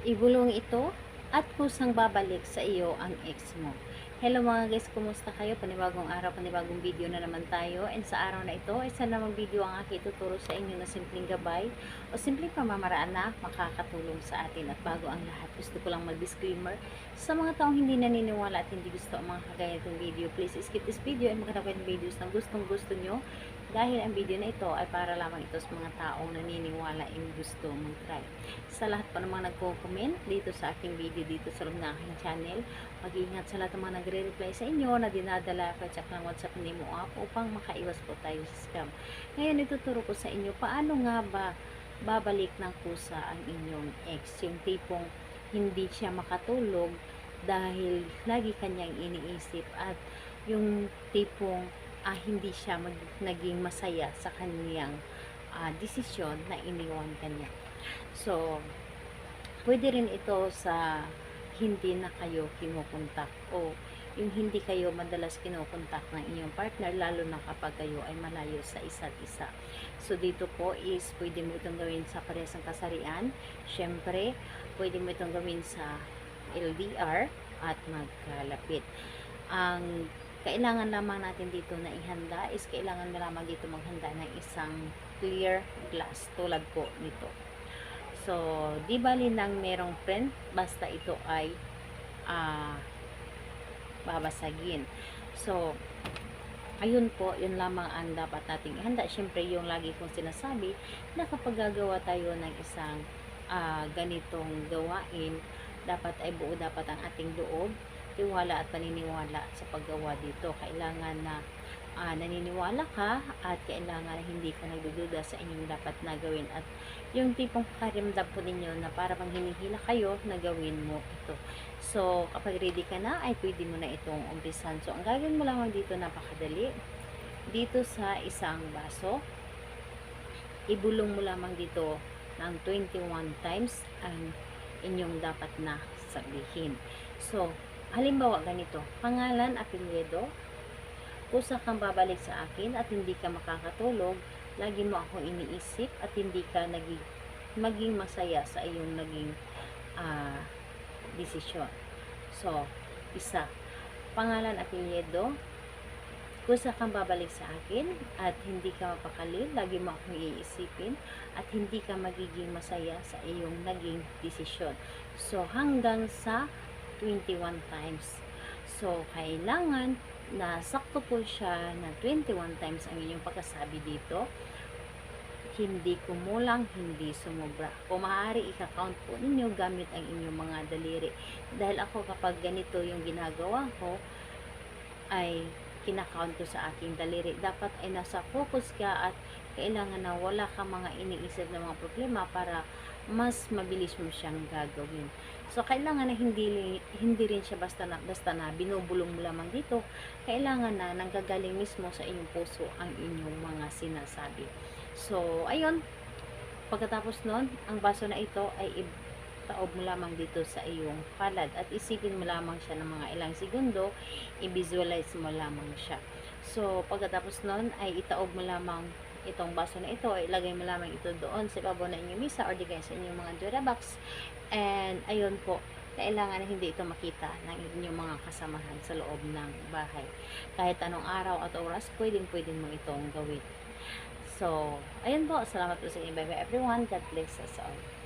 Ibulong ito at kusang babalik sa iyo ang ex mo. Hello mga guys, kumusta kayo? Panibagong araw, panibagong video na naman tayo. And sa araw na ito, isa namang video ang aking tuturo sa inyo na simpleng gabay o simpleng pamamaraan na makakatulong sa atin. At bago ang lahat, gusto ko lang mag-disclaimer sa mga taong hindi naniniwala at hindi gusto ang mga kagaya itong video. Please skip this video and maghanap kayo ng videos na gustong gusto nyo, dahil ang video na ito ay para lamang ito sa mga taong naniniwala and gusto mag-try. Sa lahat pa namang nagko-comment dito sa aking video dito sa loob ng aking channel, mag-iingat sa lahat ng mga nagre-reply sa inyo na dinadala ko at ng WhatsApp ni mo app upang makaiwas po tayo sa scam. Ngayon ituturo ko sa inyo paano nga ba babalik ng kusa ang inyong ex. Yung tipong hindi siya makatulog dahil lagi kanyang iniisip, at yung tipong hindi siya naging masaya sa kanyang desisyon na iniwan kanya. So, pwede rin ito sa hindi na kayo kinukontak o yung hindi kayo madalas kinukontak ng inyong partner, lalo na kapag kayo ay malayo sa isa't isa. So, dito po is pwede mo itong gawin sa parehas ng kasarian. Syempre, pwede mo itong gawin sa LDR at magkalapit. Ang kailangan lamang natin dito na ihanda is kailangan na lamang dito maghanda ng isang clear glass tulad po nito. So, di bali nang merong print, basta ito ay babasagin. So, ayun po, yun lamang ang dapat nating ihanda. Siyempre, yung lagi kong sinasabi na kapag gagawa tayo ng isang ganitong gawain, dapat ay buo dapat ang ating loob, tiwala at paniniwala sa paggawa dito. Kailangan na naniniwala ka at kailangan na hindi ka nagdududa sa inyong dapat na gawin, at yung tipong pakaramdam po ninyo na para bang hinihila kayo na gawin mo ito. So, kapag ready ka na, ay pwede mo na itong umpisan. So, ang gagawin mo lamang dito, napakadali. Dito sa isang baso, ibulong mo lamang dito ng 21 times ang inyong dapat na sabihin. So, halimbawa ganito, pangalan, apelyido, kusa kang babalik sa akin at hindi ka makakatulog, lagi mo akong iniisip at hindi ka maging masaya sa iyong naging desisyon. So, isa, pangalan, apelyido, kusa kang babalik sa akin at hindi ka mapakali, lagi mo akong iisipin at hindi ka magiging masaya sa iyong naging desisyon. So, hanggang sa 21 times. So, kailangan na sakto po siya na 21 times ang inyong pagkasabi dito. Hindi kumulang, hindi sumobra. Kung maaari, ika-count po ninyo gamit ang inyong mga daliri. Dahil ako kapag ganito yung ginagawa ko, ay kinakount ko sa aking daliri. Dapat ay nasa focus ka at kailangan na wala ka mga iniisip na mga problema para mas mabilis mo siyang gagawin. So, kailangan na hindi rin siya basta na binubulong mo lamang dito. Kailangan na nanggagaling mismo sa inyong puso ang inyong mga sinasabi. So, ayun. Pagkatapos nun, ang baso na ito ay taob mo lamang dito sa iyong palad at isipin mo lamang siya ng mga ilang segundo, i-visualize mo lamang siya. So, pagkatapos nun ay itaob mo lamang itong baso na ito, ilagay mo lamang ito doon sa ibabaw ng inyong misa or di kaya sa inyong mga Durabox. And ayun po, kailangan na hindi ito makita ng inyong mga kasamahan sa loob ng bahay. Kahit anong araw at oras, pwedeng mo itong gawin. So, ayun po, salamat po sa inyo. Bye bye everyone. God bless us all.